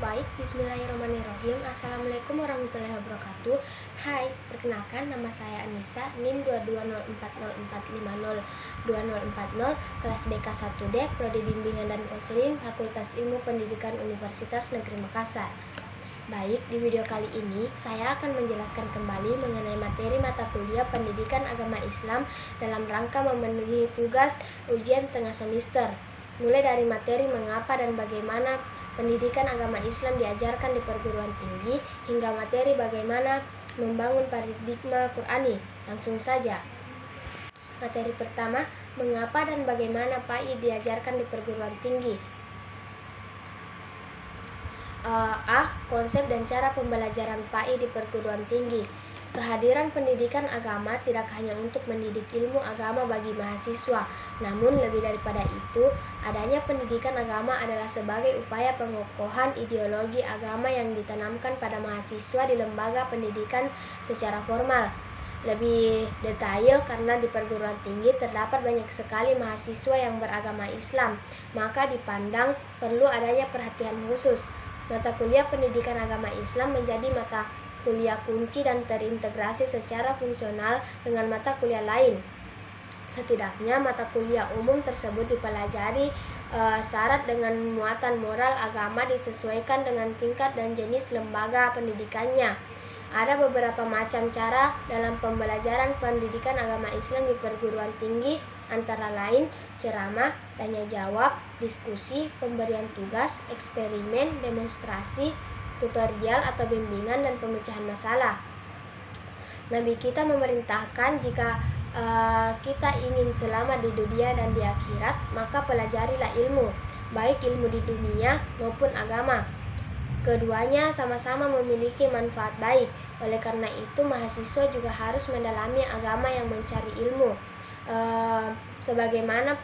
Baik, bismillahirrahmanirrahim. Assalamualaikum warahmatullahi wabarakatuh. Hai, perkenalkan nama saya Anissa, NIM 220404502040, kelas BK1D, Prodi Bimbingan dan Konseling, Fakultas Ilmu Pendidikan Universitas Negeri Makassar. Baik, di video kali ini saya akan menjelaskan kembali mengenai materi mata kuliah Pendidikan Agama Islam dalam rangka memenuhi tugas ujian tengah semester. Mulai dari materi mengapa dan bagaimana pendidikan agama Islam diajarkan di perguruan tinggi, hingga materi bagaimana membangun paradigma Qur'ani. Langsung saja. Materi pertama, mengapa dan bagaimana PAI diajarkan di perguruan tinggi. A. Konsep dan cara pembelajaran PAI di perguruan tinggi. Kehadiran pendidikan agama tidak hanya untuk mendidik ilmu agama bagi mahasiswa, namun lebih daripada itu, adanya pendidikan agama adalah sebagai upaya pengokohan ideologi agama yang ditanamkan pada mahasiswa di lembaga pendidikan secara formal. Lebih detail, karena di perguruan tinggi terdapat banyak sekali mahasiswa yang beragama Islam, maka dipandang perlu adanya perhatian khusus. Mata kuliah pendidikan agama Islam menjadi mata kuliah kunci dan terintegrasi secara fungsional dengan mata kuliah lain. Setidaknya mata kuliah umum tersebut dipelajari syarat dengan muatan moral agama disesuaikan dengan tingkat dan jenis lembaga pendidikannya. Ada beberapa macam cara dalam pembelajaran pendidikan agama Islam di perguruan tinggi, antara lain ceramah, tanya jawab, diskusi, pemberian tugas, eksperimen, demonstrasi, tutorial atau bimbingan, dan pemecahan masalah. Nabi kita memerintahkan jika kita ingin selamat di dunia dan di akhirat, maka pelajarilah ilmu, baik ilmu di dunia maupun agama. Keduanya sama-sama memiliki manfaat baik. Oleh karena itu, mahasiswa juga harus mendalami agama yang mencari ilmu. Sebagaimana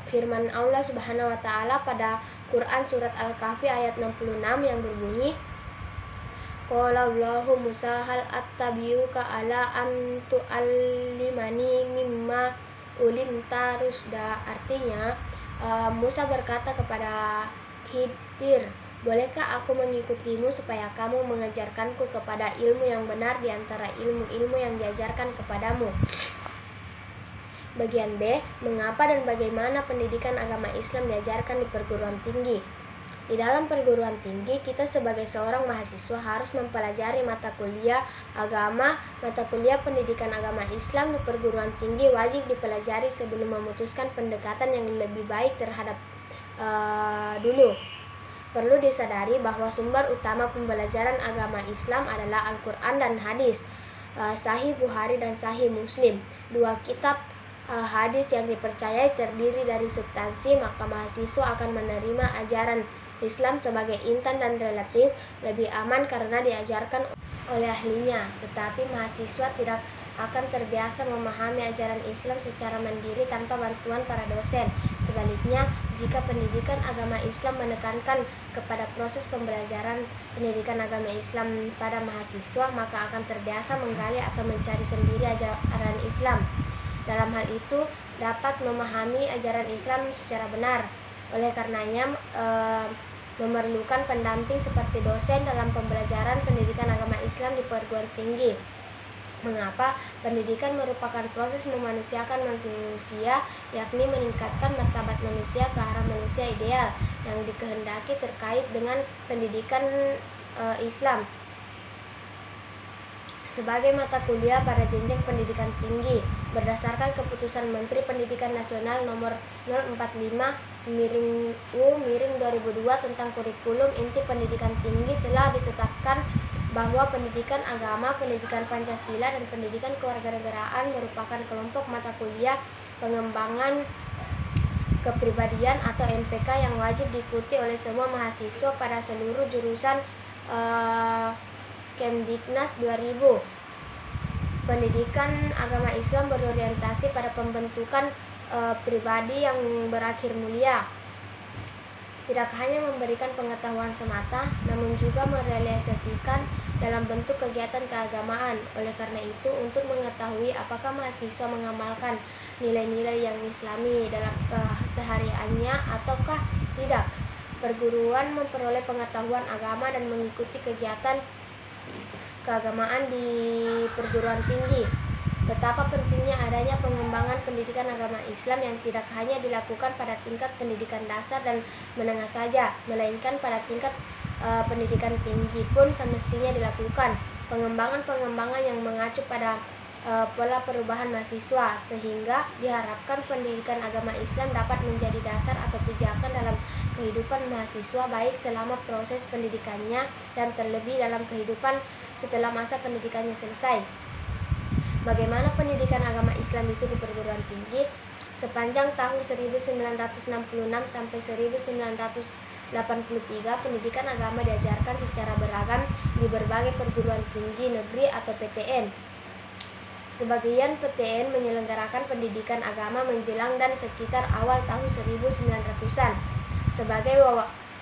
firman Allah Subhanahu wa taala pada Quran surat Al-Kahfi ayat 66 yang berbunyi, Qala Allahu Musa hal attabi'uka ala an tu'allimani mimma ulimta rusda. Artinya, Musa berkata kepada Khidir, bolehkah aku mengikutimu supaya kamu mengajarkanku kepada ilmu yang benar di antara ilmu-ilmu yang diajarkan kepadamu. Bagian B, mengapa dan bagaimana pendidikan agama Islam diajarkan di perguruan tinggi. Di dalam perguruan tinggi, kita sebagai seorang mahasiswa harus mempelajari mata kuliah agama. Mata kuliah pendidikan agama Islam di perguruan tinggi wajib dipelajari sebelum memutuskan pendekatan yang lebih baik terhadap dulu. Perlu disadari bahwa sumber utama pembelajaran agama Islam adalah Al-Quran dan hadis, Sahih Bukhari dan Sahih Muslim. Dua kitab hadis yang dipercayai terdiri dari substansi, maka mahasiswa akan menerima ajaran Islam sebagai intan dan relatif lebih aman karena diajarkan oleh ahlinya. Tetapi mahasiswa tidak akan terbiasa memahami ajaran Islam secara mandiri tanpa bantuan para dosen. Sebaliknya, jika pendidikan agama Islam menekankan kepada proses pembelajaran pendidikan agama Islam pada mahasiswa, maka akan terbiasa menggali atau mencari sendiri ajaran Islam. Dalam hal itu, dapat memahami ajaran Islam secara benar. Oleh karenanya, memerlukan pendamping seperti dosen dalam pembelajaran pendidikan agama Islam di perguruan tinggi. Mengapa? Pendidikan merupakan proses memanusiakan manusia, yakni meningkatkan martabat manusia ke arah manusia ideal yang dikehendaki terkait dengan pendidikan Islam sebagai mata kuliah pada jenjang pendidikan tinggi. Berdasarkan keputusan Menteri Pendidikan Nasional nomor 045/U/2002 tentang kurikulum inti pendidikan tinggi, telah ditetapkan bahwa pendidikan agama, pendidikan Pancasila, dan pendidikan kewarganegaraan merupakan kelompok mata kuliah pengembangan kepribadian atau MPK yang wajib diikuti oleh semua mahasiswa pada seluruh jurusan Kemdiknas 2000. Pendidikan agama Islam berorientasi pada pembentukan pribadi yang berakhir mulia. Tidak hanya memberikan pengetahuan semata, namun juga merealisasikan dalam bentuk kegiatan keagamaan. Oleh karena itu, untuk mengetahui apakah mahasiswa mengamalkan nilai-nilai yang Islami dalam kesehariannya ataukah tidak, Perguruan memperoleh pengetahuan agama dan mengikuti kegiatan keagamaan di perguruan tinggi. Betapa pentingnya adanya pengembangan pendidikan agama Islam yang tidak hanya dilakukan pada tingkat pendidikan dasar dan menengah saja, melainkan pada tingkat pendidikan tinggi pun semestinya dilakukan. Pengembangan yang mengacu pada pola perubahan mahasiswa, sehingga diharapkan pendidikan agama Islam dapat menjadi dasar atau pijakan dalam kehidupan mahasiswa baik selama proses pendidikannya dan terlebih dalam kehidupan setelah masa pendidikannya selesai. Bagaimana pendidikan agama Islam itu di perguruan tinggi? Sepanjang tahun 1966 sampai 1983, pendidikan agama diajarkan secara beragam di berbagai perguruan tinggi negeri atau PTN. Sebagian PTN menyelenggarakan pendidikan agama menjelang dan sekitar awal tahun 1900-an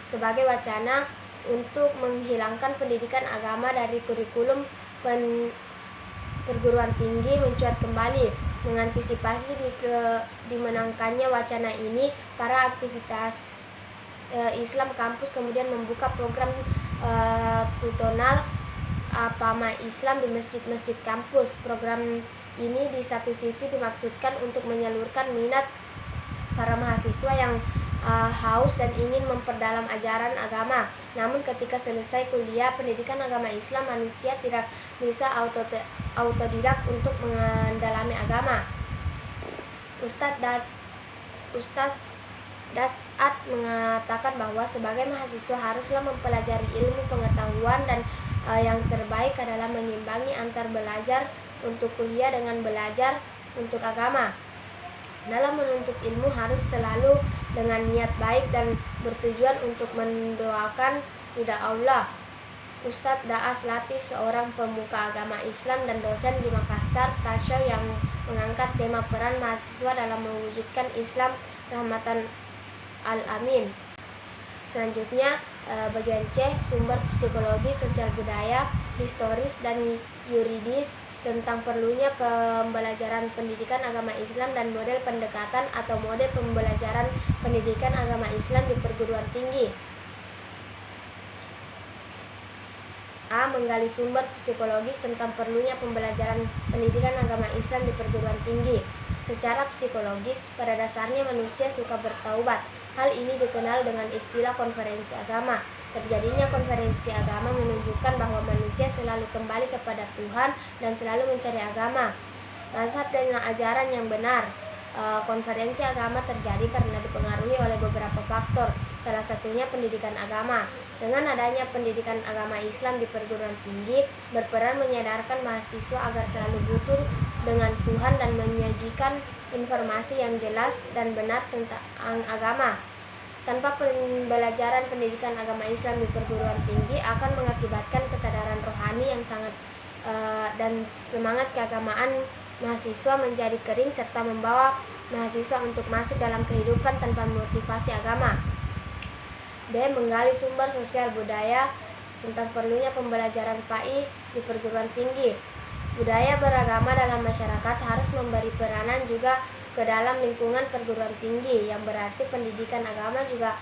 sebagai wacana untuk menghilangkan pendidikan agama dari kurikulum perguruan tinggi mencuat kembali. Mengantisipasi dimenangkannya wacana ini, para aktivitas Islam kampus kemudian membuka program tutonal Apama Islam di masjid-masjid kampus. Program ini di satu sisi dimaksudkan untuk menyalurkan minat para mahasiswa yang haus dan ingin memperdalam ajaran agama. Namun ketika selesai kuliah pendidikan agama Islam, manusia tidak bisa autodidak untuk mendalami agama. Ustadz Dasat mengatakan bahwa sebagai mahasiswa haruslah mempelajari ilmu pengetahuan dan yang terbaik adalah mengimbangi antar belajar untuk kuliah dengan belajar untuk agama. Dalam menuntut ilmu harus selalu dengan niat baik dan bertujuan untuk mendoakan ridha Allah. Ustadz Daas Latif, seorang pemuka agama Islam dan dosen di Makassar Talkshow, yang mengangkat tema peran mahasiswa dalam mewujudkan Islam rahmatan al-amin. Selanjutnya bagian C, sumber psikologi, sosial budaya, historis, dan yuridis tentang perlunya pembelajaran pendidikan agama Islam dan model pendekatan atau model pembelajaran pendidikan agama Islam di perguruan tinggi. A. Menggali sumber psikologis tentang perlunya pembelajaran pendidikan agama Islam di perguruan tinggi. Secara psikologis, pada dasarnya manusia suka bertaubat. Hal ini dikenal dengan istilah konferensi agama. Terjadinya konferensi agama menunjukkan bahwa manusia selalu kembali kepada Tuhan dan selalu mencari agama, mazhab dan ajaran yang benar. Konferensi agama terjadi karena dipengaruhi oleh beberapa faktor, salah satunya pendidikan agama. Dengan adanya pendidikan agama Islam di perguruan tinggi, berperan menyadarkan mahasiswa agar selalu butuh dengan Tuhan dan menyajikan informasi yang jelas dan benar tentang agama. Tanpa pembelajaran pendidikan agama Islam di perguruan tinggi akan mengakibatkan kesadaran rohani yang sangat dan semangat keagamaan mahasiswa menjadi kering serta membawa mahasiswa untuk masuk dalam kehidupan tanpa motivasi agama. B. Menggali sumber sosial budaya tentang perlunya pembelajaran PAI di perguruan tinggi. Budaya beragama dalam masyarakat harus memberi peranan juga ke dalam lingkungan perguruan tinggi, yang berarti pendidikan agama juga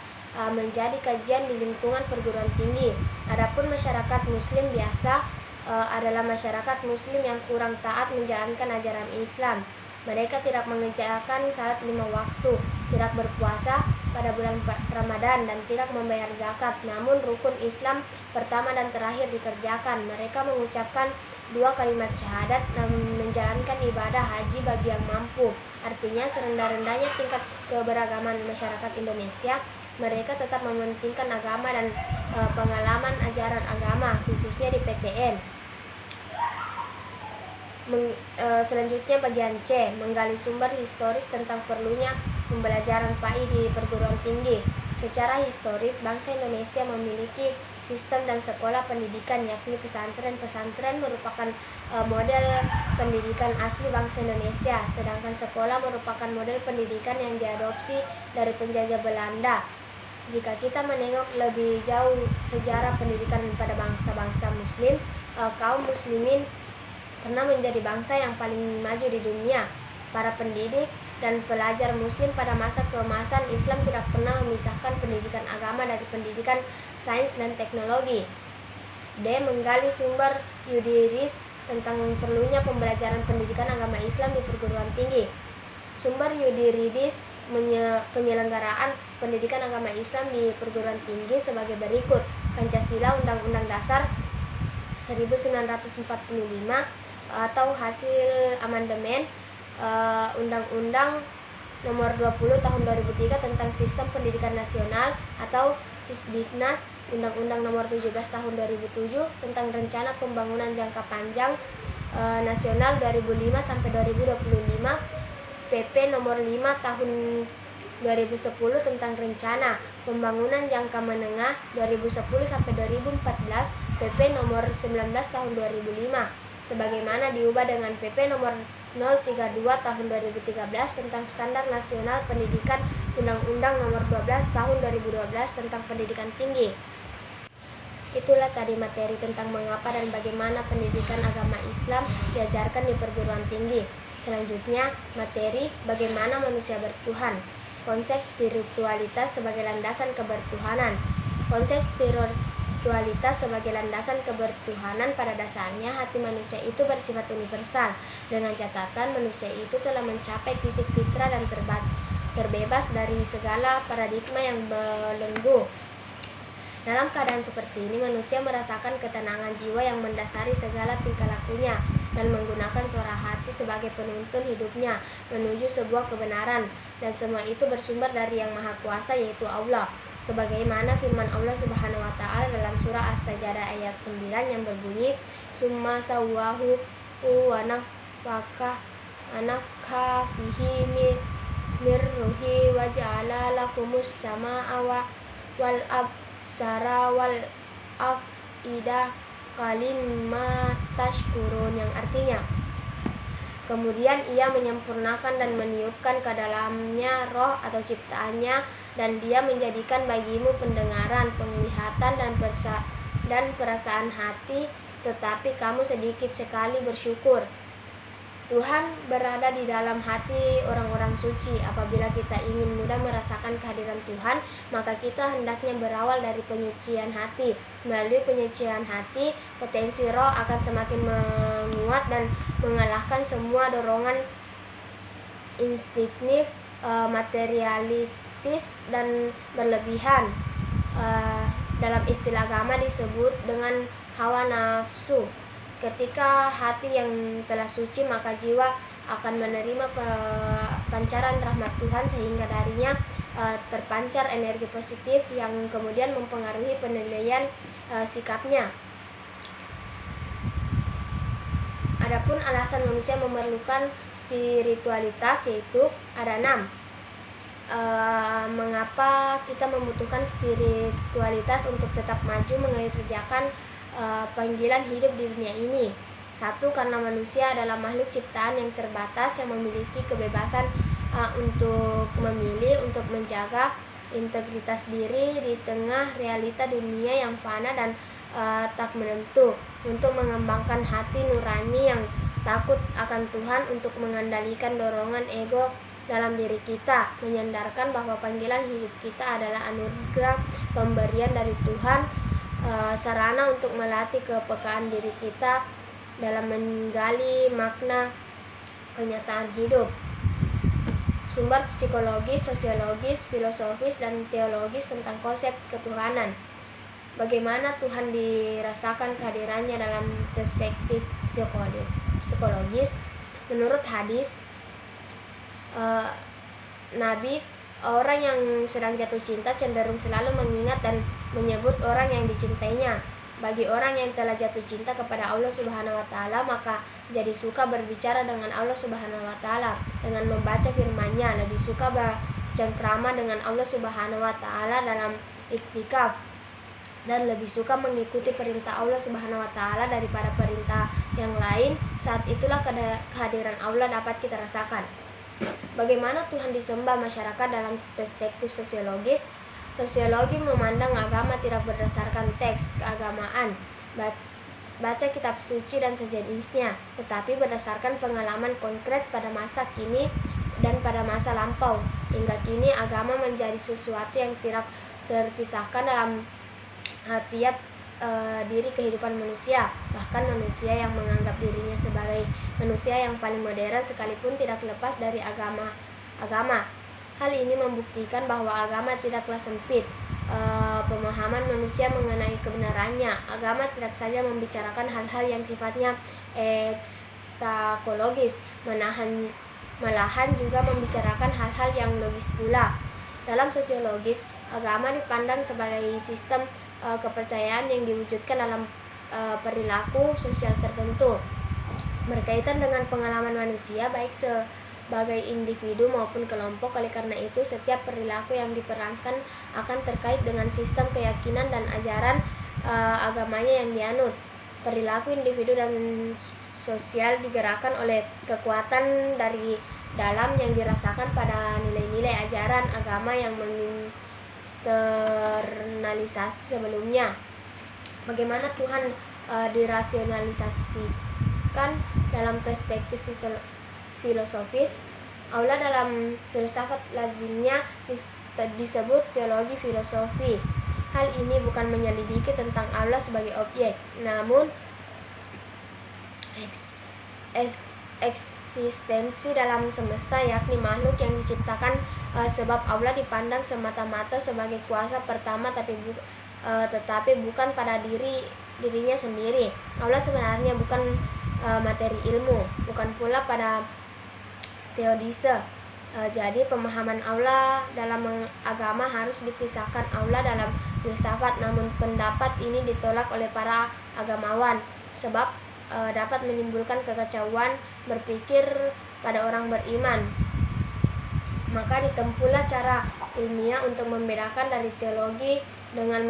menjadi kajian di lingkungan perguruan tinggi. Adapun masyarakat muslim biasa adalah masyarakat muslim yang kurang taat menjalankan ajaran Islam. Mereka tidak mengerjakan salat 5 waktu, tidak berpuasa pada bulan Ramadan, dan tidak membayar zakat. Namun rukun Islam pertama dan terakhir dikerjakan. Mereka mengucapkan 2 kalimat syahadat dan menjalankan ibadah haji bagi yang mampu. Artinya serendah-rendahnya tingkat keberagaman masyarakat Indonesia, mereka tetap mementingkan agama dan pengalaman ajaran agama, khususnya di PTN. Selanjutnya bagian C, menggali sumber historis tentang perlunya pembelajaran PAI di perguruan tinggi. Secara historis, bangsa Indonesia memiliki sistem dan sekolah pendidikan, yakni pesantren. Pesantren merupakan model pendidikan asli bangsa Indonesia, sedangkan sekolah merupakan model pendidikan yang diadopsi dari penjajah Belanda. Jika kita menengok lebih jauh sejarah pendidikan pada bangsa-bangsa muslim, kaum muslimin pernah menjadi bangsa yang paling maju di dunia. Para pendidik dan pelajar muslim pada masa keemasan Islam tidak pernah memisahkan pendidikan agama dari pendidikan sains dan teknologi. D. Menggali sumber yuridis tentang perlunya pembelajaran pendidikan agama Islam di perguruan tinggi. Sumber yuridis penyelenggaraan pendidikan agama Islam di perguruan tinggi sebagai berikut: Pancasila, Undang-Undang Dasar 1945 atau hasil amandemen Undang-Undang Nomor 20 Tahun 2003 tentang Sistem Pendidikan Nasional atau Sisdiknas, Undang-Undang Nomor 17 Tahun 2007 tentang Rencana Pembangunan Jangka Panjang Nasional 2005 sampai 2025, PP Nomor 5 Tahun 2010 tentang Rencana Pembangunan Jangka Menengah 2010 sampai 2014, PP Nomor 19 Tahun 2005 sebagaimana diubah dengan PP Nomor 032 Tahun 2013 tentang Standar Nasional Pendidikan, Undang-Undang Nomor 12 Tahun 2012 tentang Pendidikan Tinggi. Itulah tadi materi tentang mengapa dan bagaimana pendidikan agama Islam diajarkan di perguruan tinggi. Selanjutnya, materi bagaimana manusia bertuhan. Konsep spiritualitas sebagai landasan kebertuhanan. Konsep spiritualitas sebagai landasan kebertuhanan pada dasarnya hati manusia itu bersifat universal, dengan catatan manusia itu telah mencapai titik fitrah dan terbebas dari segala paradigma yang belenggu. Dalam keadaan seperti ini, manusia merasakan ketenangan jiwa yang mendasari segala tingkah lakunya dan menggunakan suara hati sebagai penuntun hidupnya menuju sebuah kebenaran, dan semua itu bersumber dari Yang Maha Kuasa, yaitu Allah. Sebagaimana firman Allah Subhanahu wa taala dalam surah As-Sajdah ayat 9 yang berbunyi, "Summa sawwahu wa nafakha fihi mir ruhi wa ja'ala lakumus samaa'a wal absara wal afida kalimah tashkurun," yang artinya, kemudian ia menyempurnakan dan meniupkan ke dalamnya roh atau ciptaannya, dan dia menjadikan bagimu pendengaran, penglihatan, dan perasaan hati, tetapi kamu sedikit sekali bersyukur. Tuhan berada di dalam hati orang-orang suci. Apabila kita ingin mudah merasakan kehadiran Tuhan, maka kita hendaknya berawal dari penyucian hati. Melalui penyucian hati, potensi roh akan semakin menguat dan mengalahkan semua dorongan instinktif, materialistis, dan berlebihan. Dalam istilah agama disebut dengan hawa nafsu. Ketika hati yang telah suci, maka jiwa akan menerima pancaran rahmat Tuhan, sehingga darinya terpancar energi positif yang kemudian mempengaruhi penilaian sikapnya. Adapun alasan manusia memerlukan spiritualitas, yaitu ada 6. Mengapa kita membutuhkan spiritualitas untuk tetap maju mengerjakan panggilan hidup di dunia ini? 1. Karena manusia adalah makhluk ciptaan yang terbatas yang memiliki kebebasan untuk memilih, untuk menjaga integritas diri di tengah realita dunia yang fana dan tak menentu, untuk mengembangkan hati nurani yang takut akan Tuhan, untuk mengendalikan dorongan ego dalam diri kita, menyandarkan bahwa panggilan hidup kita adalah anugerah pemberian dari Tuhan, sarana untuk melatih kepekaan diri kita dalam menggali makna kenyataan hidup. Sumber psikologis, sosiologis, filosofis, dan teologis tentang konsep ketuhanan. Bagaimana Tuhan dirasakan kehadirannya dalam perspektif psikologis? Menurut hadis Nabi, orang yang sedang jatuh cinta cenderung selalu mengingat dan menyebut orang yang dicintainya. Bagi orang yang telah jatuh cinta kepada Allah Subhanahu wa taala, maka jadi suka berbicara dengan Allah Subhanahu wa taala dengan membaca firman-Nya, lebih suka bercengkrama dengan Allah Subhanahu wa taala dalam iktikaf, dan lebih suka mengikuti perintah Allah Subhanahu wa taala daripada perintah yang lain. Saat itulah kehadiran Allah dapat kita rasakan. Bagaimana Tuhan disembah masyarakat dalam perspektif sosiologis? Sosiologi memandang agama tidak berdasarkan teks keagamaan, baca kitab suci dan sejenisnya, tetapi berdasarkan pengalaman konkret pada masa kini dan pada masa lampau. Hingga kini agama menjadi sesuatu yang tidak terpisahkan dalam tiap diri kehidupan manusia. Bahkan manusia yang menganggap dirinya sebagai manusia yang paling modern sekalipun tidak lepas dari agama. Hal ini membuktikan bahwa agama tidaklah sempit pemahaman manusia mengenai kebenarannya. Agama tidak saja membicarakan hal-hal yang sifatnya ekstakologis, malahan juga membicarakan hal-hal yang logis pula. Dalam sosiologis, agama dipandang sebagai sistem kepercayaan yang diwujudkan dalam perilaku sosial tertentu, berkaitan dengan pengalaman manusia baik sebagai individu maupun kelompok. Oleh karena itu, setiap perilaku yang diperankan akan terkait dengan sistem keyakinan dan ajaran agamanya yang dianut. Perilaku individu dan sosial digerakkan oleh kekuatan dari dalam yang dirasakan pada nilai-nilai ajaran agama yang internalisasi sebelumnya. Bagaimana Tuhan dirasionalisasikan dalam perspektif filosofis? Allah dalam filsafat lazimnya disebut teologi filosofi. Hal ini bukan menyelidiki tentang Allah sebagai objek, namun eksistensi dalam semesta, yakni makhluk yang diciptakan sebab Allah dipandang semata-mata sebagai kuasa pertama, tetapi bukan pada dirinya sendiri. Allah sebenarnya bukan materi ilmu, bukan pula pada teodise. Jadi pemahaman Allah dalam agama harus dipisahkan Allah dalam filsafat, namun pendapat ini ditolak oleh para agamawan sebab dapat menimbulkan kekacauan berpikir pada orang beriman. Maka ditempuhlah cara ilmiah untuk membedakan dari teologi dengan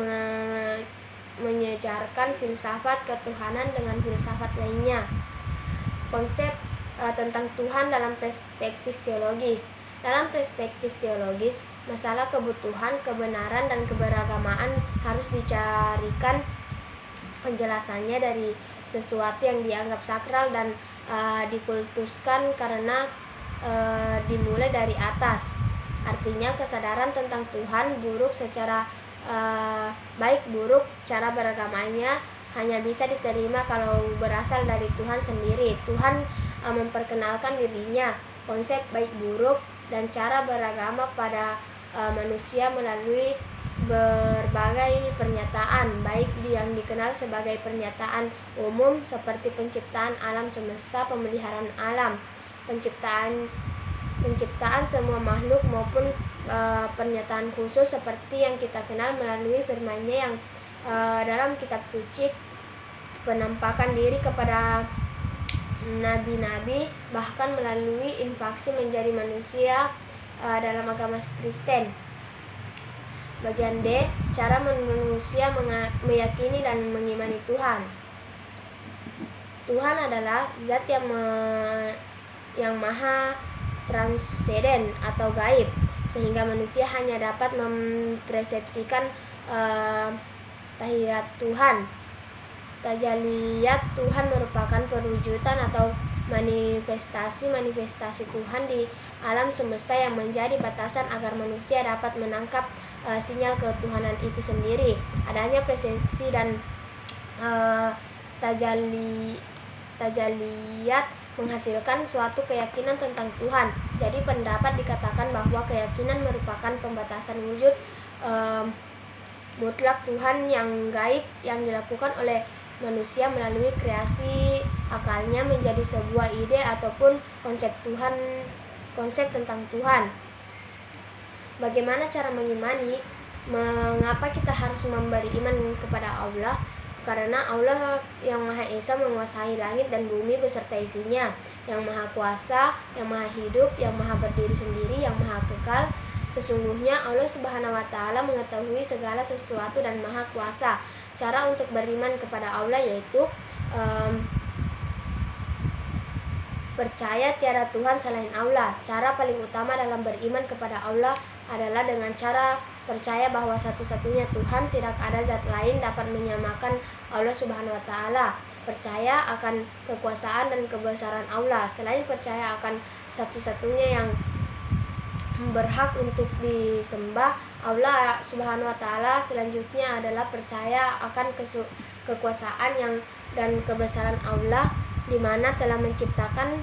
menyejarkan filsafat ketuhanan dengan filsafat lainnya. Konsep tentang Tuhan dalam perspektif teologis. Dalam perspektif teologis, masalah kebutuhan, kebenaran, dan keberagamaan harus dicarikan penjelasannya dari sesuatu yang dianggap sakral dan dikultuskan karena dimulai dari atas. Artinya kesadaran tentang Tuhan buruk secara baik buruk cara beragamanya hanya bisa diterima kalau berasal dari Tuhan sendiri. Tuhan memperkenalkan dirinya, konsep baik buruk dan cara beragama pada manusia melalui berbagai pernyataan, baik yang dikenal sebagai pernyataan umum seperti penciptaan alam semesta, pemeliharaan alam, penciptaan semua makhluk, maupun pernyataan khusus seperti yang kita kenal melalui firman-Nya yang dalam kitab suci, penampakan diri kepada nabi-nabi, bahkan melalui invasi menjadi manusia dalam agama Kristen. Bagian D, cara manusia meyakini dan mengimani Tuhan. Tuhan adalah zat yang maha transenden atau gaib, sehingga manusia hanya dapat mempersepsikan tahiyat Tuhan. Tajaliyat Tuhan merupakan perwujudan atau manifestasi Tuhan di alam semesta yang menjadi batasan agar manusia dapat menangkap sinyal ketuhanan itu sendiri. Adanya persepsi dan tajaliyat menghasilkan suatu keyakinan tentang Tuhan. Jadi pendapat dikatakan bahwa keyakinan merupakan pembatasan wujud mutlak Tuhan yang gaib yang dilakukan oleh manusia melalui kreasi akalnya menjadi sebuah ide ataupun konsep tentang Tuhan. Bagaimana cara mengimani? Mengapa kita harus memberi iman kepada Allah? Karena Allah yang Maha Esa menguasai langit dan bumi beserta isinya, yang Maha Kuasa, yang Maha Hidup, yang Maha Berdiri sendiri, yang Maha Kekal. Sesungguhnya Allah Subhanahu wa Ta'ala mengetahui segala sesuatu dan Maha Kuasa. Cara untuk beriman kepada Allah yaitu percaya tiada Tuhan selain Allah. Cara paling utama dalam beriman kepada Allah adalah dengan cara percaya bahwa satu-satunya Tuhan, tidak ada zat lain dapat menyamakan Allah Subhanahu wa Ta'ala. Percaya akan kekuasaan dan kebesaran Allah. Selain percaya akan satu-satunya yang berhak untuk disembah Allah Subhanahu wa taala. Selanjutnya adalah percaya akan kekuasaan dan kebesaran Allah, di mana telah menciptakan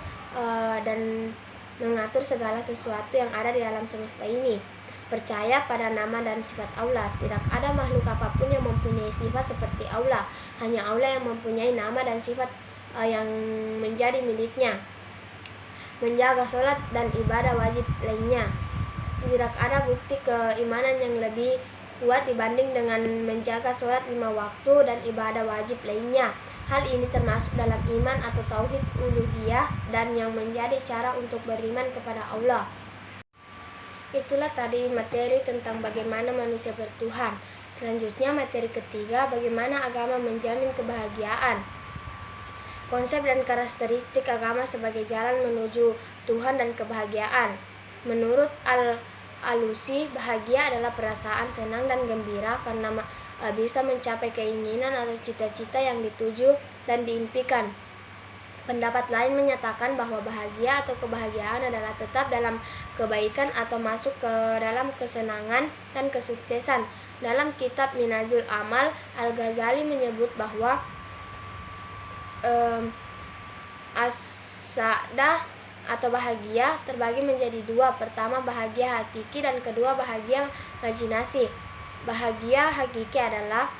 dan mengatur segala sesuatu yang ada di alam semesta ini. Percaya pada nama dan sifat Allah. Tidak ada makhluk apapun yang mempunyai sifat seperti Allah. Hanya Allah yang mempunyai nama dan sifat yang menjadi miliknya. Menjaga sholat dan ibadah wajib lainnya. Tidak ada bukti keimanan yang lebih kuat dibanding dengan menjaga sholat 5 waktu dan ibadah wajib lainnya. Hal ini termasuk dalam iman atau tauhid uluhiyah dan yang menjadi cara untuk beriman kepada Allah. Itulah tadi materi tentang bagaimana manusia bertuhan. Selanjutnya materi ketiga, bagaimana agama menjamin kebahagiaan. Konsep dan karakteristik agama sebagai jalan menuju Tuhan dan kebahagiaan. Menurut Al-Alusi, bahagia adalah perasaan senang dan gembira karena bisa mencapai keinginan atau cita-cita yang dituju dan diimpikan. Pendapat lain menyatakan bahwa bahagia atau kebahagiaan adalah tetap dalam kebaikan atau masuk ke dalam kesenangan dan kesuksesan. Dalam kitab Minhajul Amal, Al-Ghazali menyebut bahwa as-sa'dah atau bahagia terbagi menjadi dua. Pertama, bahagia hakiki, dan kedua, bahagia imajinasi. Bahagia hakiki adalah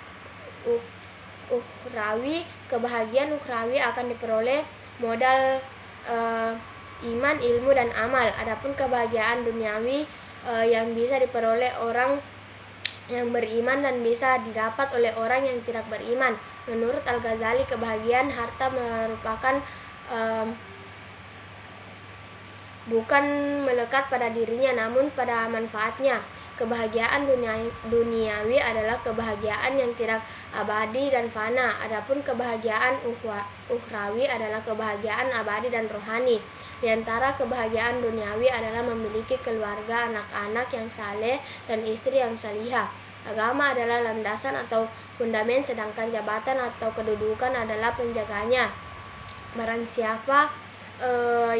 ukhrawi. Kebahagiaan ukhrawi akan diperoleh modal iman, ilmu, dan amal. Adapun kebahagiaan duniawi yang bisa diperoleh orang yang beriman dan bisa didapat oleh orang yang tidak beriman. Menurut Al-Ghazali, kebahagiaan harta merupakan bukan melekat pada dirinya namun pada manfaatnya. Kebahagiaan duniawi adalah kebahagiaan yang tidak abadi dan fana. Adapun kebahagiaan ukhrawi adalah kebahagiaan abadi dan rohani. Di antara kebahagiaan duniawi adalah memiliki keluarga, anak-anak yang saleh, dan istri yang salihah. Agama adalah landasan atau fundamen, sedangkan jabatan atau kedudukan adalah penjaganya. Barang siapa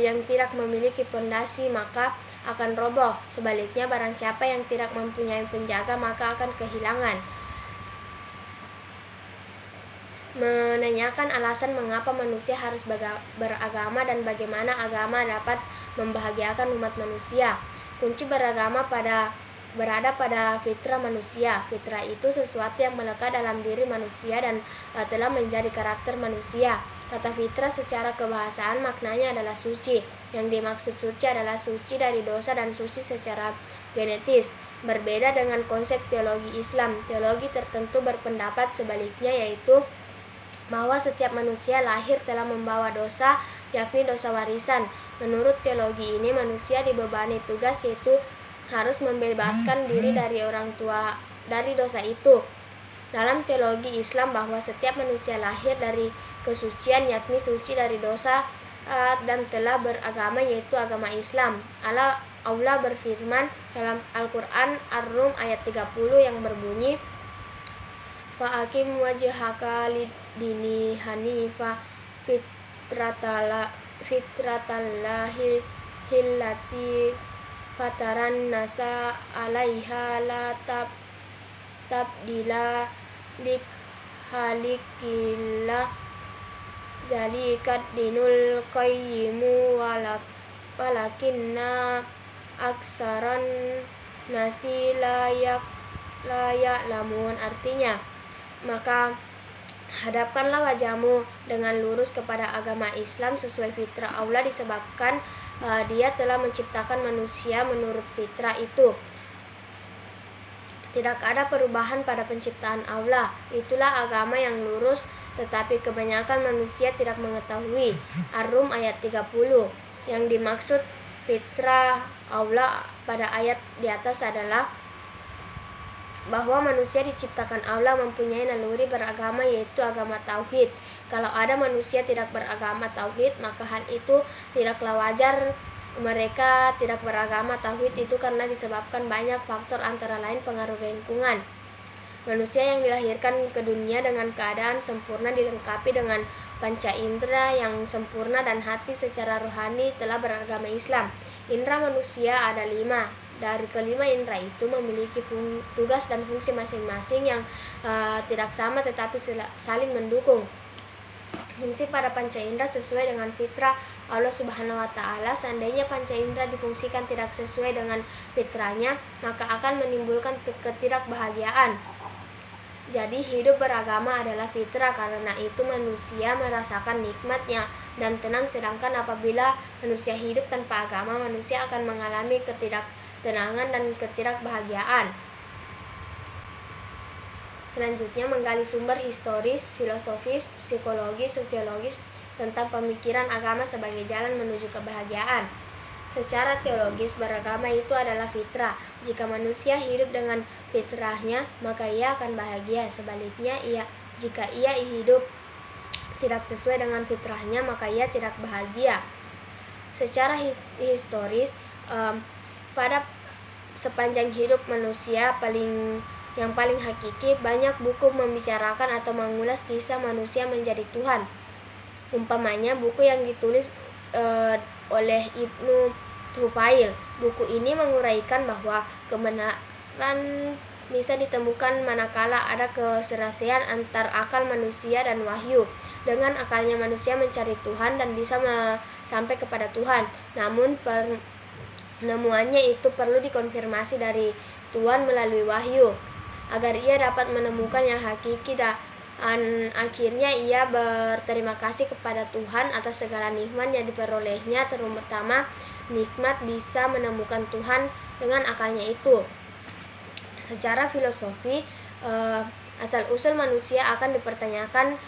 yang tidak memiliki fondasi maka akan roboh. Sebaliknya, barang siapa yang tidak mempunyai penjaga maka akan kehilangan. Menanyakan alasan mengapa manusia harus beragama dan bagaimana agama dapat membahagiakan umat manusia. Kunci beragama berada pada fitrah manusia. Fitrah itu sesuatu yang melekat dalam diri manusia dan telah menjadi karakter manusia. Kata fitrah secara kebahasaan maknanya adalah suci. Yang dimaksud suci adalah suci dari dosa dan suci secara genetis. Berbeda dengan konsep teologi Islam. Teologi tertentu berpendapat sebaliknya, yaitu bahwa setiap manusia lahir telah membawa dosa, yakni dosa warisan. Menurut teologi ini, manusia dibebani tugas, yaitu harus membebaskan diri dari orang tua dari dosa itu. Dalam teologi Islam, bahwa setiap manusia lahir dari kesucian, yakni suci dari dosa dan telah beragama, yaitu agama Islam. Allah berfirman dalam Al-Quran Ar-Rum ayat 30 yang berbunyi, Fa'akim wajhaka lid-dini hanifa fitratallahi hillati fataran nasa alaiha la tabdila halikillah zalikat dinul qayyimu walakinna aksaran nasi layak ya'lamun. Artinya, maka hadapkanlah wajahmu dengan lurus kepada agama Islam sesuai fitrah Allah, disebabkan Dia telah menciptakan manusia menurut fitrah itu. Tidak ada perubahan pada penciptaan Allah. Itulah agama yang lurus, tetapi kebanyakan manusia tidak mengetahui. Ar-Rum ayat 30. Yang dimaksud fitrah Allah pada ayat di atas adalah bahwa manusia diciptakan Allah mempunyai naluri beragama, yaitu agama tauhid. Kalau ada manusia tidak beragama tauhid, maka hal itu tidaklah wajar. Mereka tidak beragama tauhid itu karena disebabkan banyak faktor, antara lain pengaruh lingkungan. Manusia yang dilahirkan ke dunia dengan keadaan sempurna, dilengkapi dengan panca indera yang sempurna dan hati secara rohani, telah beragama Islam. Indera manusia ada 5, dari kelima indera itu memiliki tugas dan fungsi masing-masing yang tidak sama tetapi saling mendukung. Fungsi pada panca indera sesuai dengan fitrah Allah Subhanahu wa Ta'ala. Seandainya panca indera difungsikan tidak sesuai dengan fitrahnya, maka akan menimbulkan ketidakbahagiaan. Jadi hidup beragama adalah fitrah, karena itu manusia merasakan nikmatnya dan tenang, sedangkan apabila manusia hidup tanpa agama, manusia akan mengalami ketidaktenangan dan ketidakbahagiaan. Selanjutnya menggali sumber historis, filosofis, psikologis, sosiologis tentang pemikiran agama sebagai jalan menuju kebahagiaan. Secara teologis, beragama itu adalah fitrah. Jika manusia hidup dengan fitrahnya, maka ia akan bahagia. Sebaliknya, jika ia hidup tidak sesuai dengan fitrahnya, maka ia tidak bahagia. Secara historis, pada sepanjang hidup manusia yang paling hakiki, banyak buku membicarakan atau mengulas kisah manusia menjadi Tuhan. Umpamanya buku yang ditulis oleh Ibnu Tufail. Buku ini menguraikan bahwa kebenaran bisa ditemukan manakala ada keserasian antar akal manusia dan wahyu. Dengan akalnya manusia mencari Tuhan dan bisa sampai kepada Tuhan. Namun penemuannya itu perlu dikonfirmasi dari Tuhan melalui wahyu, agar ia dapat menemukan yang hakiki, dan akhirnya ia berterima kasih kepada Tuhan atas segala nikmat yang diperolehnya, terutama nikmat bisa menemukan Tuhan dengan akalnya itu. Secara filosofi, asal-usul manusia akan dipertanyakan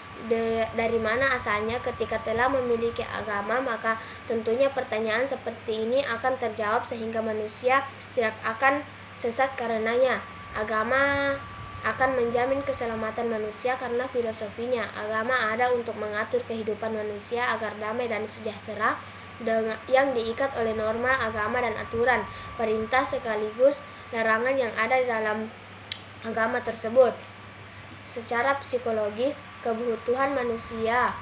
dari mana asalnya. Ketika telah memiliki agama, maka tentunya pertanyaan seperti ini akan terjawab sehingga manusia tidak akan sesat karenanya. Agama akan menjamin keselamatan manusia karena filosofinya. Agama ada untuk mengatur kehidupan manusia agar damai dan sejahtera, yang diikat oleh norma agama dan aturan, perintah sekaligus larangan yang ada di dalam agama tersebut. Secara psikologis, kebutuhan manusia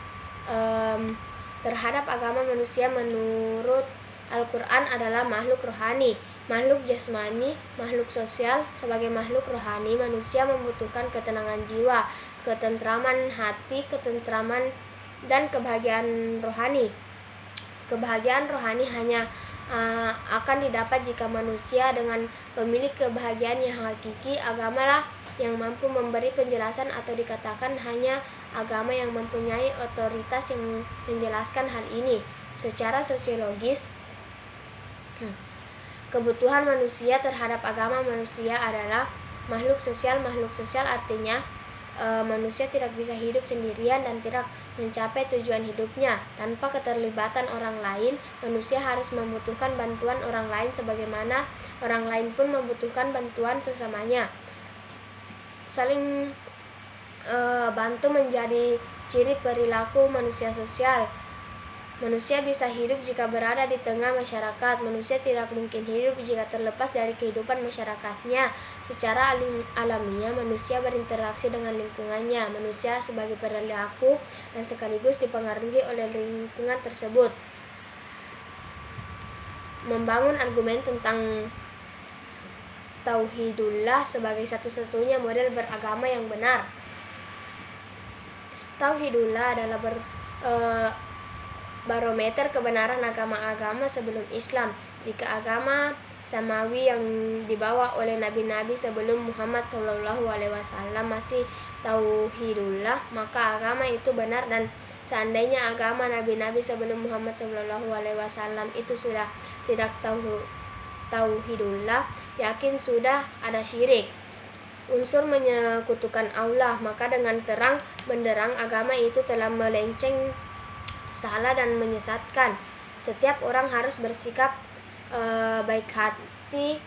terhadap agama manusia menurut Al-Quran adalah makhluk rohani, makhluk jasmani, makhluk sosial. Sebagai makhluk rohani, manusia membutuhkan ketenangan jiwa, ketentraman hati, ketentraman dan kebahagiaan rohani. Kebahagiaan rohani hanya akan didapat jika manusia dengan pemilik kebahagiaan yang hakiki. Agamalah yang mampu memberi penjelasan, atau dikatakan hanya agama yang mempunyai otoritas yang menjelaskan hal ini. Secara sosiologis, kebutuhan manusia terhadap agama manusia adalah makhluk sosial. Makhluk sosial artinya manusia tidak bisa hidup sendirian dan tidak mencapai tujuan hidupnya tanpa keterlibatan orang lain. Manusia harus membutuhkan bantuan orang lain sebagaimana orang lain pun membutuhkan bantuan sesamanya. Saling bantu menjadi ciri perilaku manusia sosial. Manusia bisa hidup jika berada di tengah masyarakat. Manusia tidak mungkin hidup jika terlepas dari kehidupan masyarakatnya. Secara alamiah, manusia berinteraksi dengan lingkungannya. Manusia sebagai perilaku dan sekaligus dipengaruhi oleh lingkungan tersebut. Membangun argumen tentang Tauhidullah sebagai satu-satunya model beragama yang benar. Tauhidullah adalah barometer kebenaran agama-agama sebelum Islam. Jika agama samawi yang dibawa oleh nabi-nabi sebelum Muhammad SAW masih tauhidullah, maka agama itu benar. Dan seandainya agama nabi-nabi sebelum Muhammad SAW itu sudah tidak tauhidullah, yakin sudah ada syirik, unsur menyekutukan Allah, maka dengan terang benderang agama itu telah melenceng, salah dan menyesatkan. Setiap orang harus bersikap baik hati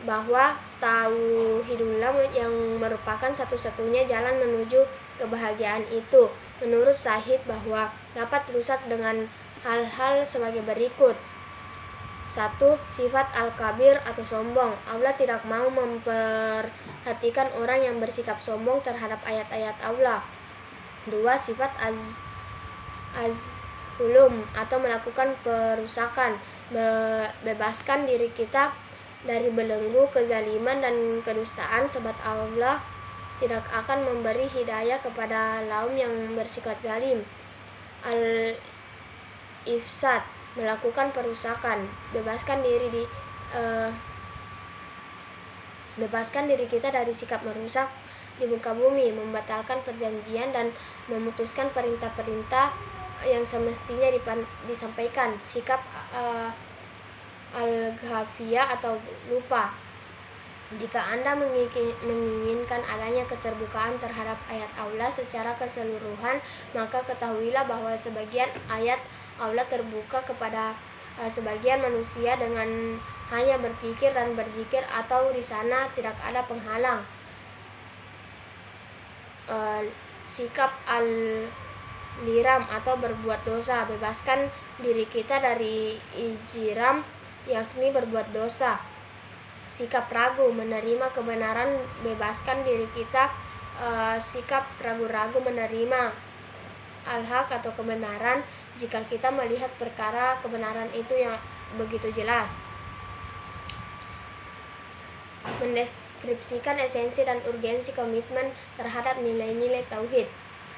bahwa tauhidullah yang merupakan satu-satunya jalan menuju kebahagiaan itu. Menurut Syahid bahwa dapat rusak dengan hal-hal sebagai berikut. 1. Sifat al-kabir atau sombong. Allah tidak mau memperhatikan orang yang bersikap sombong terhadap ayat-ayat Allah. 2. Sifat az-hulum atau melakukan perusakan. Bebaskan diri kita dari belenggu, kezaliman, dan kedustaan, sebab Allah tidak akan memberi hidayah kepada kaum yang bersifat zalim. Al-ifsad, melakukan perusakan, bebaskan diri kita dari sikap merusak di muka bumi, membatalkan perjanjian, dan memutuskan perintah-perintah yang semestinya disampaikan. Sikap al-ghafiyah atau lupa. Jika Anda menginginkan adanya keterbukaan terhadap ayat Allah secara keseluruhan, maka ketahuilah bahwa sebagian ayat Allah terbuka kepada sebagian manusia dengan hanya berpikir dan berzikir, atau di sana tidak ada penghalang. Sikap al-liram atau berbuat dosa, bebaskan diri kita dari ijram, yakni berbuat dosa. Sikap ragu, menerima kebenaran, bebaskan diri kita sikap ragu-ragu menerima al-haq atau kebenaran jika kita melihat perkara kebenaran itu yang begitu jelas. Mendeskripsikan esensi dan urgensi komitmen terhadap nilai-nilai tauhid.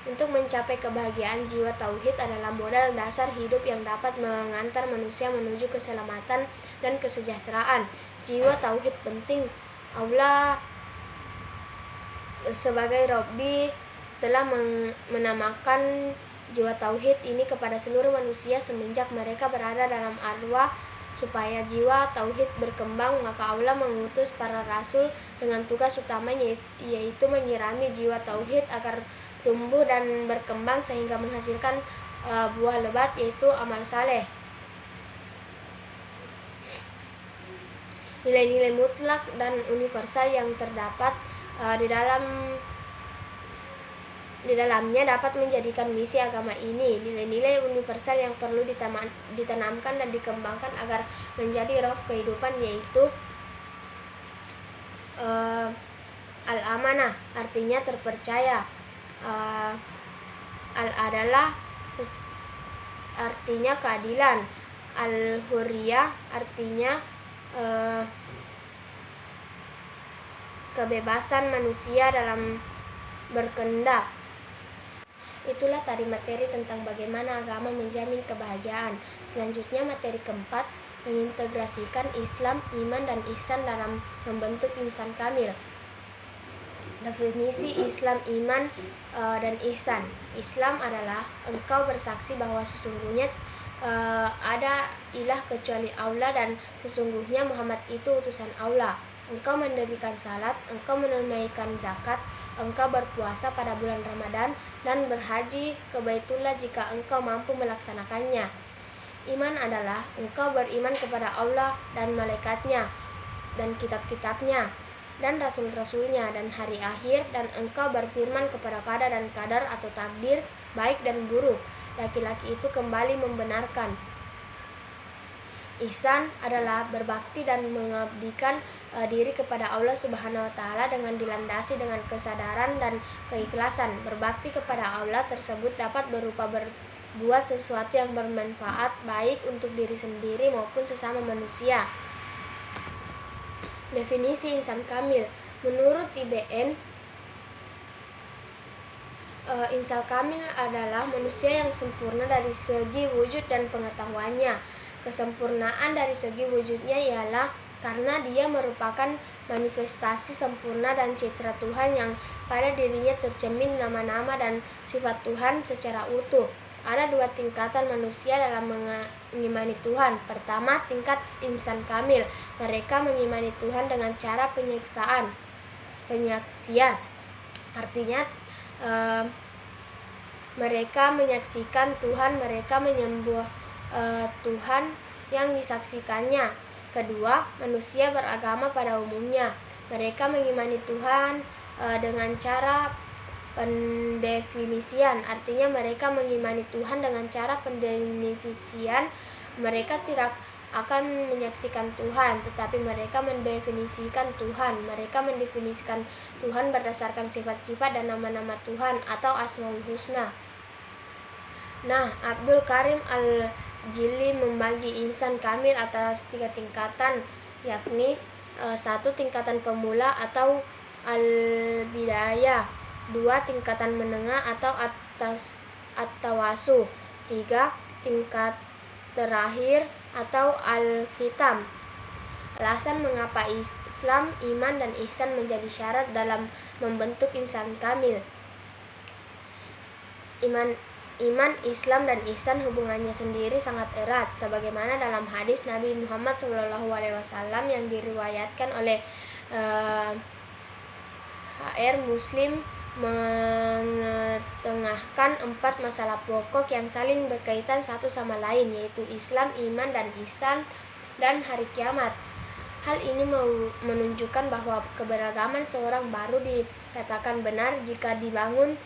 Untuk mencapai kebahagiaan, jiwa tauhid adalah modal dasar hidup yang dapat mengantar manusia menuju keselamatan dan kesejahteraan. Jiwa tauhid penting. Allah sebagai Rabbi telah menamakan jiwa tauhid ini kepada seluruh manusia semenjak mereka berada dalam arwah. Supaya jiwa tauhid berkembang, maka Allah mengutus para rasul dengan tugas utamanya, yaitu menyirami jiwa tauhid agar tumbuh dan berkembang sehingga menghasilkan buah lebat, yaitu amal saleh. Nilai-nilai mutlak dan universal yang terdapat di dalamnya dapat menjadikan misi agama ini. Nilai-nilai universal yang perlu ditanamkan dan dikembangkan agar menjadi roh kehidupan, yaitu al-amanah, artinya terpercaya. Al-adalah, artinya keadilan. Al-hurriyah, artinya kebebasan manusia dalam berkehendak. Itulah tadi materi tentang bagaimana agama menjamin kebahagiaan. Selanjutnya materi keempat, mengintegrasikan Islam, iman, dan ihsan dalam membentuk insan kamil. Definisi Islam, iman, dan ihsan. Islam adalah engkau bersaksi bahwa sesungguhnya ada ilah kecuali Allah dan sesungguhnya Muhammad itu utusan Allah. Engkau mendirikan salat, engkau menunaikan zakat, engkau berpuasa pada bulan Ramadan, dan berhaji ke Baitullah jika engkau mampu melaksanakannya. Iman adalah engkau beriman kepada Allah dan malaikatnya, dan kitab-kitabnya, dan rasul-rasulnya, dan hari akhir, dan engkau berfirman kepada qada dan qadar atau takdir, baik dan buruk. Laki-laki itu kembali membenarkan. Ihsan adalah berbakti dan mengabdikan diri kepada Allah Subhanahu wa Ta'ala dengan dilandasi dengan kesadaran dan keikhlasan. Berbakti kepada Allah tersebut dapat berupa berbuat sesuatu yang bermanfaat baik untuk diri sendiri maupun sesama manusia. Definisi insan kamil. Menurut IBN, insan kamil adalah manusia yang sempurna dari segi wujud dan pengetahuannya. Kesempurnaan dari segi wujudnya ialah karena dia merupakan manifestasi sempurna dan citra Tuhan yang pada dirinya tercermin nama-nama dan sifat Tuhan secara utuh. Ada dua tingkatan manusia dalam mengimani Tuhan. Pertama, tingkat insan kamil. Mereka mengimani Tuhan dengan cara penyaksian. Artinya mereka menyaksikan Tuhan, mereka menyembah Tuhan yang disaksikannya. Kedua, manusia beragama pada umumnya. Mereka mengimani Tuhan dengan cara pendefinisian. Artinya mereka mengimani Tuhan dengan cara pendefinisian. Mereka tidak akan menyaksikan Tuhan, tetapi mereka mendefinisikan Tuhan. Mereka mendefinisikan Tuhan berdasarkan sifat-sifat dan nama-nama Tuhan atau Asmaul Husna. Nah, Abdul Karim Al-Jili membagi insan kamil atas 3 tingkatan, yakni 1. Tingkatan pemula atau al-bidayah. 2. Tingkatan menengah atau at-tawasu. 3. Tingkat terakhir atau al-khitam. Alasan mengapa Islam, iman, dan ihsan menjadi syarat dalam membentuk insan kamil. Iman, Islam, dan ihsan hubungannya sendiri sangat erat, sebagaimana dalam hadis Nabi Muhammad SAW yang diriwayatkan oleh HR Muslim, mengetengahkan 4 masalah pokok yang saling berkaitan satu sama lain, yaitu Islam, iman, dan ihsan, dan hari kiamat. Hal ini menunjukkan bahwa keberagaman seorang baru dikatakan benar jika dibangun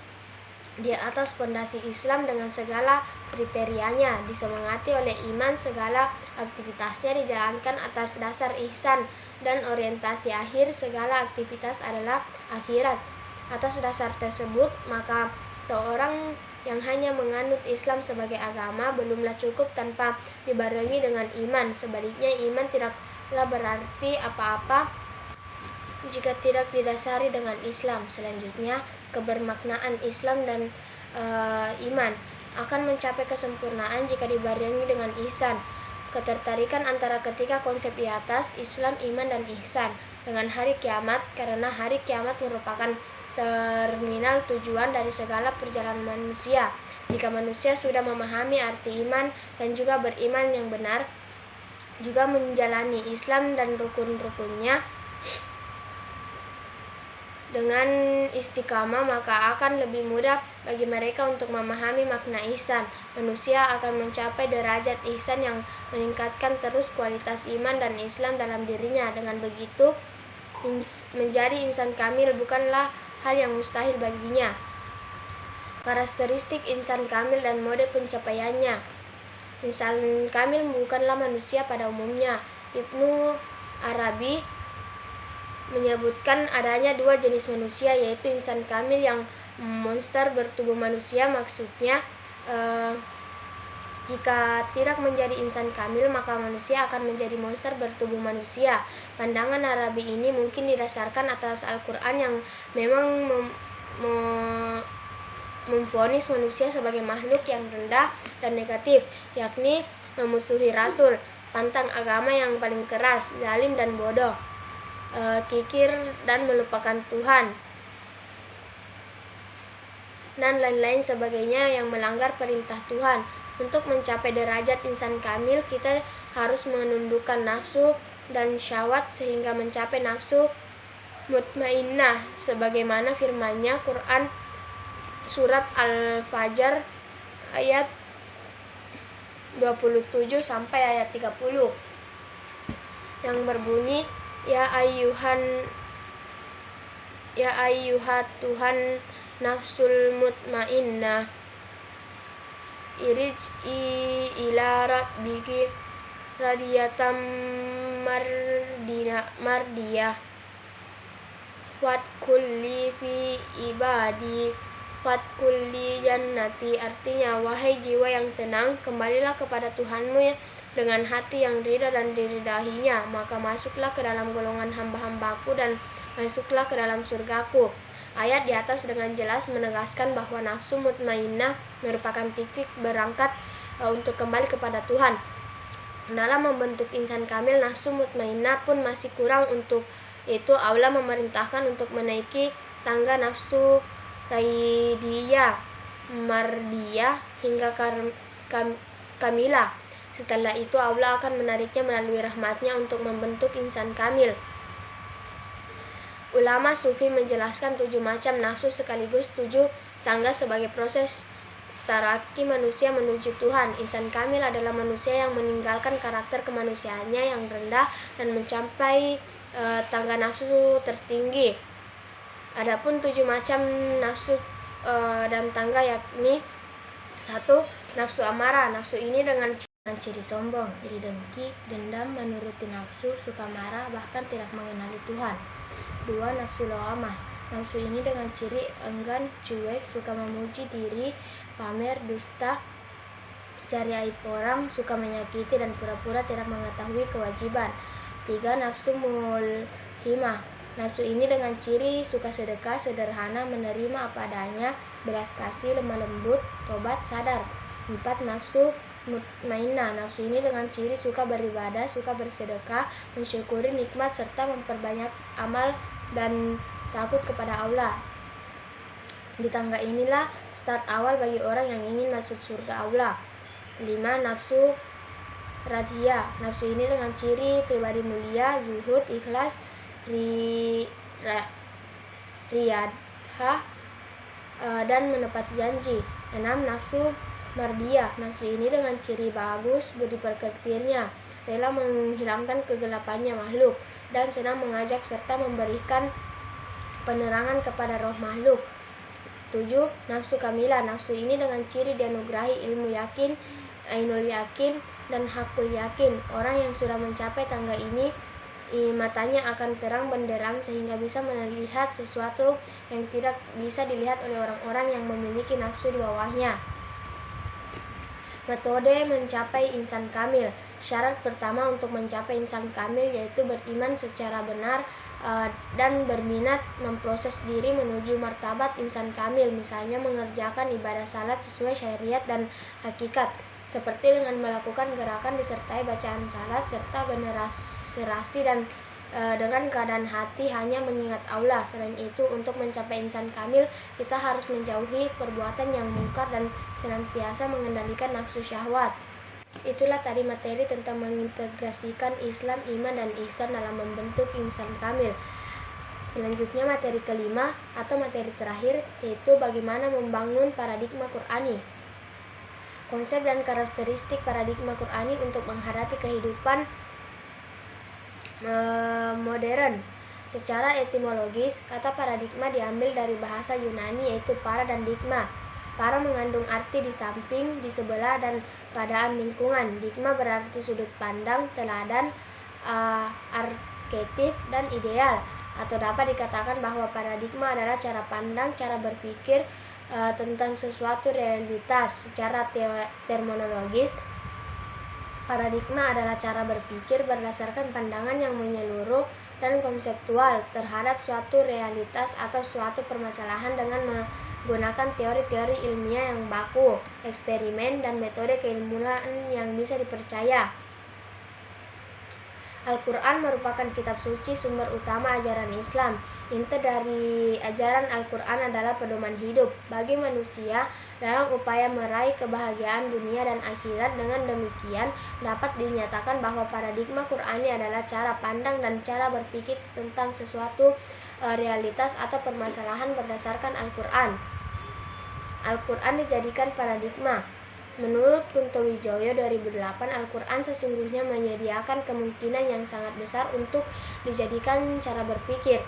di atas fondasi Islam dengan segala kriterianya, disemangati oleh iman, segala aktivitasnya dijalankan atas dasar ihsan, dan orientasi akhir segala aktivitas adalah akhirat. Atas dasar tersebut, maka seorang yang hanya menganut Islam sebagai agama belumlah cukup tanpa dibarengi dengan iman. Sebaliknya, iman tidaklah berarti apa-apa jika tidak didasari dengan Islam. Selanjutnya, kebermaknaan Islam dan iman akan mencapai kesempurnaan jika dibarengi dengan ihsan. Ketertarikan antara ketiga konsep di atas, Islam, iman, dan ihsan, dengan hari kiamat, karena hari kiamat merupakan terminal tujuan dari segala perjalanan manusia. Jika manusia sudah memahami arti iman dan juga beriman yang benar, juga menjalani Islam dan rukun-rukunnya dengan istiqamah, maka akan lebih mudah bagi mereka untuk memahami makna ihsan. Manusia akan mencapai derajat ihsan yang meningkatkan terus kualitas iman dan Islam dalam dirinya. Dengan begitu, menjadi insan kamil bukanlah hal yang mustahil baginya. Karakteristik insan kamil dan mode pencapaiannya. Insan kamil bukanlah manusia pada umumnya. Ibnu Arabi menyebutkan adanya 2 jenis manusia, yaitu insan kamil yang monster bertubuh manusia. Maksudnya, jika tidak menjadi insan kamil, maka manusia akan menjadi monster bertubuh manusia. Pandangan Arabi ini mungkin didasarkan atas Al-Quran yang memang memvonis manusia sebagai makhluk yang rendah dan negatif, yakni memusuhi Rasul, pantang agama yang paling keras, zalim dan bodoh, kikir dan melupakan Tuhan, dan lain-lain sebagainya yang melanggar perintah Tuhan. Untuk mencapai derajat insan kamil, kita harus menundukkan nafsu dan syahwat sehingga mencapai nafsu mutmainnah, sebagaimana firman-Nya Quran surat Al-Fajr ayat 27 sampai ayat 30 yang berbunyi, Ya ayyuhat Tuhan nafsul mutmainnah irji'i ila rabbiki radiyatan mardiyah wadkhuli fi ibadi wadkhuli jannati. Artinya, wahai jiwa yang tenang, kembalilah kepada Tuhanmu dengan hati yang ridha dan diridainya, maka masuklah ke dalam golongan hamba-hambaku dan masuklah ke dalam surgaku. Ayat di atas dengan jelas menegaskan bahwa nafsu mutmainnah merupakan titik berangkat untuk kembali kepada Tuhan. Dalam membentuk insan kamil, nafsu mutmainnah pun masih kurang. Untuk itu, Allah memerintahkan untuk menaiki tangga nafsu raidiyah, mardiyah, hingga kamilah. Setelah itu, Allah akan menariknya melalui rahmatnya untuk membentuk insan kamil. Ulama Sufi menjelaskan 7 macam nafsu sekaligus 7 tangga sebagai proses taraki manusia menuju Tuhan. Insan kamil adalah manusia yang meninggalkan karakter kemanusiaannya yang rendah dan mencapai tangga nafsu tertinggi. Adapun 7 macam nafsu dan tangga yakni 1. Nafsu amarah. Nafsu ini dengan ciri sombong, iri dengki, dendam, menuruti nafsu, suka marah, bahkan tidak mengenali Tuhan. 2. Nafsu lawamah. Nafsu ini dengan ciri enggan, cuek, suka memuji diri, pamer, dusta, cari aib orang, suka menyakiti, dan pura-pura tidak mengetahui kewajiban. 3. Nafsu mulhimah. Nafsu ini dengan ciri suka sedekah, sederhana, menerima apa adanya, belas kasih, lemah lembut, tobat, sadar. 4. Nafsu mutmainnah. Nafsu ini dengan ciri suka beribadah, suka bersedekah, mensyukuri nikmat, serta memperbanyak amal dan takut kepada Allah. Di tangga inilah start awal bagi orang yang ingin masuk surga Allah. 5. Nafsu radhiyah. Nafsu ini dengan ciri pribadi mulia, zuhud, ikhlas, riyadhah, dan menepati janji. 6. Nafsu mardiyah. Nafsu ini dengan ciri bagus budi pekertinya, rela menghilangkan kegelapannya makhluk, dan senang mengajak serta memberikan penerangan kepada roh makhluk. 7. Nafsu kamilah. Nafsu ini dengan ciri dianugerahi ilmu yakin, ainul yakin, dan hakul yakin. Orang yang sudah mencapai tangga ini, matanya akan terang benderang sehingga bisa melihat sesuatu yang tidak bisa dilihat oleh orang-orang yang memiliki nafsu di bawahnya. Metode mencapai insan kamil. Syarat pertama untuk mencapai insan kamil yaitu beriman secara benar dan berminat memproses diri menuju martabat insan kamil, misalnya mengerjakan ibadah salat sesuai syariat dan hakikat, seperti dengan melakukan gerakan disertai bacaan salat serta generasi dan dengan keadaan hati hanya mengingat Allah. Selain itu, untuk mencapai insan kamil, kita harus menjauhi perbuatan yang mungkar dan senantiasa mengendalikan nafsu syahwat. Itulah tadi materi tentang mengintegrasikan Islam, iman, dan ihsan dalam membentuk insan kamil. Selanjutnya materi kelima atau materi terakhir, yaitu bagaimana membangun paradigma Qur'ani. Konsep dan karakteristik paradigma Qur'ani untuk menghadapi kehidupan modern. Secara etimologis, kata paradigma diambil dari bahasa Yunani yaitu para dan digma. Para mengandung arti di samping, di sebelah, dan keadaan lingkungan. Digma berarti sudut pandang, teladan, arketip, dan ideal. Atau dapat dikatakan bahwa paradigma adalah cara pandang, cara berpikir tentang sesuatu realitas. Secara terminologis, paradigma adalah cara berpikir berdasarkan pandangan yang menyeluruh dan konseptual terhadap suatu realitas atau suatu permasalahan dengan menggunakan teori-teori ilmiah yang baku, eksperimen, dan metode keilmuan yang bisa dipercaya. Al-Quran merupakan kitab suci, sumber utama ajaran Islam. Inti dari ajaran Al-Quran adalah pedoman hidup bagi manusia dalam upaya meraih kebahagiaan dunia dan akhirat. Dengan demikian, dapat dinyatakan bahwa paradigma Qur'ani adalah cara pandang dan cara berpikir tentang sesuatu realitas atau permasalahan berdasarkan Al-Quran. Al-Quran dijadikan paradigma. Menurut Kunto Wijoyo 2008, Al-Quran sesungguhnya menyediakan kemungkinan yang sangat besar untuk dijadikan cara berpikir.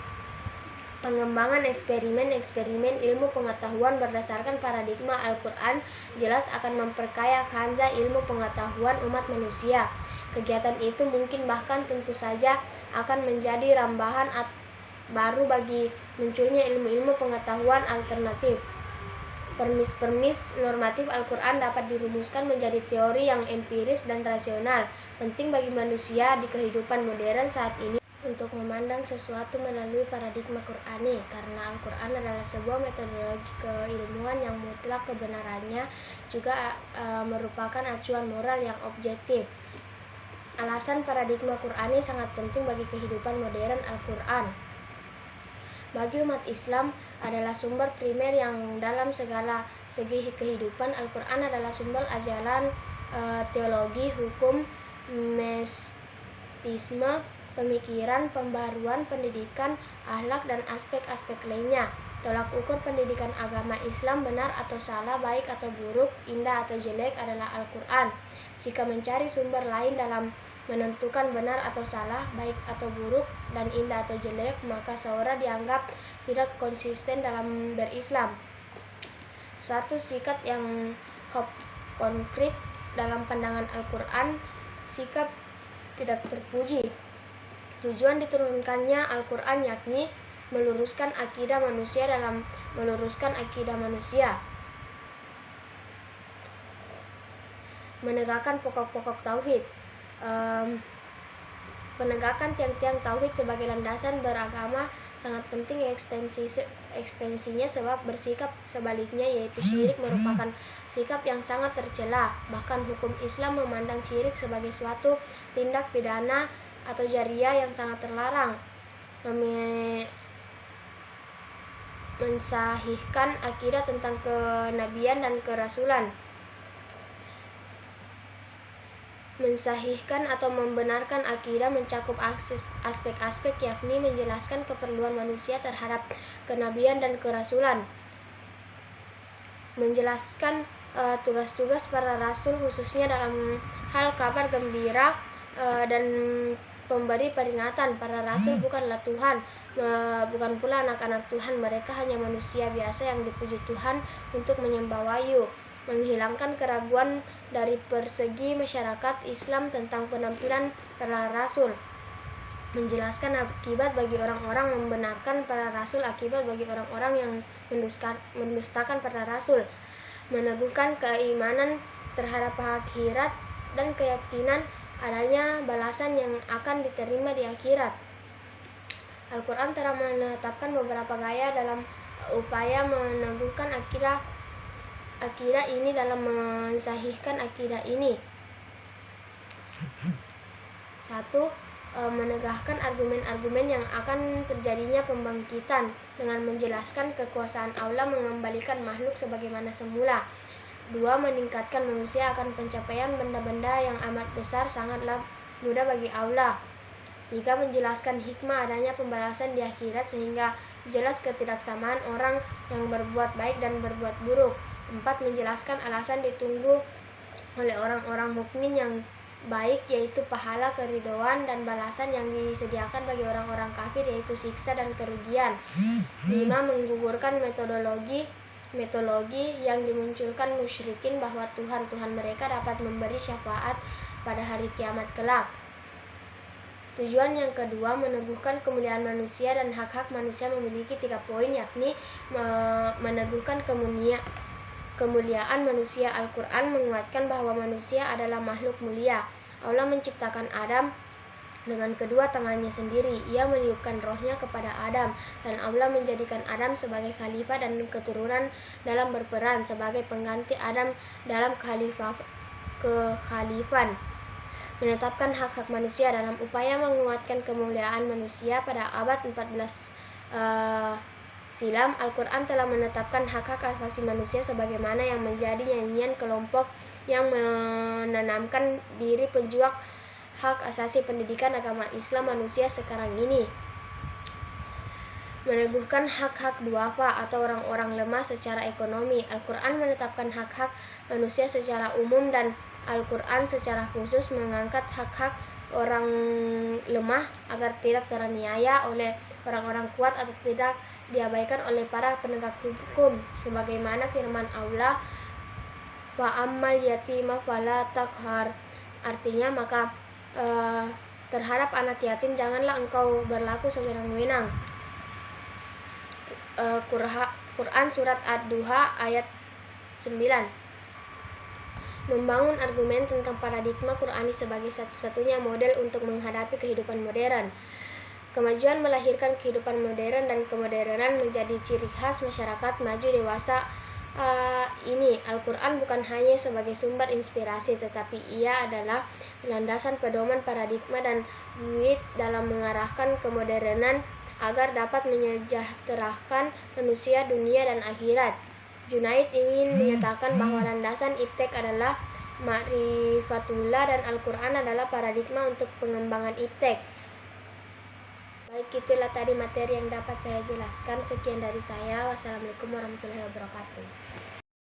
Pengembangan eksperimen ilmu pengetahuan berdasarkan paradigma Al-Quran jelas akan memperkaya kanza ilmu pengetahuan umat manusia. Kegiatan itu mungkin bahkan tentu saja akan menjadi rambahan baru bagi munculnya ilmu-ilmu pengetahuan alternatif. Permis normatif Al-Quran dapat dirumuskan menjadi teori yang empiris dan rasional, penting bagi manusia di kehidupan modern saat ini untuk memandang sesuatu melalui paradigma Qur'ani, karena Al-Quran adalah sebuah metodologi keilmuan yang mutlak kebenarannya juga merupakan acuan moral yang objektif. Alasan paradigma Qur'ani sangat penting bagi kehidupan modern. Al-Quran bagi umat Islam adalah sumber primer yang dalam segala segi kehidupan. Al-Quran adalah sumber ajaran teologi, hukum, mistisme, pemikiran, pembaruan, pendidikan, akhlak, dan aspek-aspek lainnya. Tolak ukur pendidikan agama Islam benar atau salah, baik atau buruk, indah atau jelek adalah Al-Quran. Jika mencari sumber lain dalam menentukan benar atau salah, baik atau buruk, dan indah atau jelek, maka seorang dianggap tidak konsisten dalam berislam. Satu sikap yang konkret dalam pandangan Al-Quran, sikap tidak terpuji. Tujuan diturunkannya Al-Quran yakni meluruskan akidah manusia dalam meluruskan akidah manusia, menegakkan pokok-pokok tauhid, Penegakan tiang-tiang tauhid sebagai landasan beragama sangat penting ekstensinya, sebab bersikap sebaliknya yaitu syirik merupakan sikap yang sangat tercela. Bahkan hukum Islam memandang syirik sebagai suatu tindak pidana atau jariah yang sangat terlarang. Mensahihkan akidah tentang kenabian dan kerasulan. Mensahihkan atau membenarkan akidah mencakup aspek-aspek, yakni menjelaskan keperluan manusia terhadap kenabian dan kerasulan, menjelaskan tugas-tugas para rasul khususnya dalam hal kabar gembira dan pemberi peringatan. Para rasul bukanlah Tuhan, bukan pula anak-anak Tuhan. Mereka hanya manusia biasa yang dipuji Tuhan untuk menyembah wahyu. Menghilangkan keraguan dari persegi masyarakat Islam tentang penampilan para rasul. Menjelaskan akibat bagi orang-orang membenarkan para rasul, akibat bagi orang-orang yang mendustakan para rasul. Meneguhkan keimanan terhadap akhirat dan keyakinan adanya balasan yang akan diterima di akhirat. Al-Quran telah menetapkan beberapa gaya dalam upaya meneguhkan akidah ini dalam mensahihkan akidah ini. 1. Menegahkan argumen-argumen yang akan terjadinya pembangkitan dengan menjelaskan kekuasaan Allah mengembalikan makhluk sebagaimana semula. 2. Meningkatkan manusia akan pencapaian benda-benda yang amat besar, sangatlah mudah bagi Allah. 3. Menjelaskan hikmah adanya pembalasan di akhirat sehingga jelas ketidaksamaan orang yang berbuat baik dan berbuat buruk. 4. Menjelaskan alasan ditunggu oleh orang-orang mukmin yang baik, yaitu pahala, keridhaan, dan balasan yang disediakan bagi orang-orang kafir, yaitu siksa dan kerugian. 5. Menggugurkan mitologi yang dimunculkan musyrikin bahwa Tuhan-Tuhan mereka dapat memberi syafaat pada hari kiamat kelak. Tujuan yang kedua, meneguhkan kemuliaan manusia dan hak-hak manusia memiliki 3 poin, yakni meneguhkan kemuliaan manusia. Al-Quran menguatkan bahwa manusia adalah makhluk mulia. Allah menciptakan Adam dengan kedua tangannya sendiri. Ia meniupkan rohnya kepada Adam, dan Allah menjadikan Adam sebagai khalifah dan keturunan dalam berperan sebagai pengganti Adam dalam kekhalifan. Menetapkan hak-hak manusia dalam upaya menguatkan kemuliaan manusia pada abad 14 silam. Al-Quran telah menetapkan hak-hak asasi manusia sebagaimana yang menjadi nyanyian kelompok yang menanamkan diri pejuang hak asasi pendidikan agama Islam manusia sekarang ini. Meneguhkan hak-hak duafa atau orang-orang lemah secara ekonomi. Al-Quran menetapkan hak-hak manusia secara umum, dan Al-Quran secara khusus mengangkat hak-hak orang lemah agar tidak teraniaya oleh orang-orang kuat atau tidak diabaikan oleh para penegak hukum, sebagaimana firman Allah, fa'ammal yatima fala taqhar. Artinya, maka terhadap anak yatim janganlah engkau berlaku sewenang-wenang. Quran Surat Ad-Duha ayat 9. Membangun argumen tentang paradigma Qurani sebagai satu-satunya model untuk menghadapi kehidupan modern. Kemajuan melahirkan kehidupan modern, dan kemodernan menjadi ciri khas masyarakat maju dewasa ini. Al-Quran bukan hanya sebagai sumber inspirasi, tetapi ia adalah landasan pedoman paradigma dan fluid dalam mengarahkan kemodernan agar dapat menyejahterakan manusia, dunia, dan akhirat. Junaid ingin menyatakan bahwa landasan iptek adalah ma'rifatullah dan Al-Quran adalah paradigma untuk pengembangan iptek. Baik, itulah tadi materi yang dapat saya jelaskan. Sekian dari saya. Wassalamualaikum warahmatullahi wabarakatuh.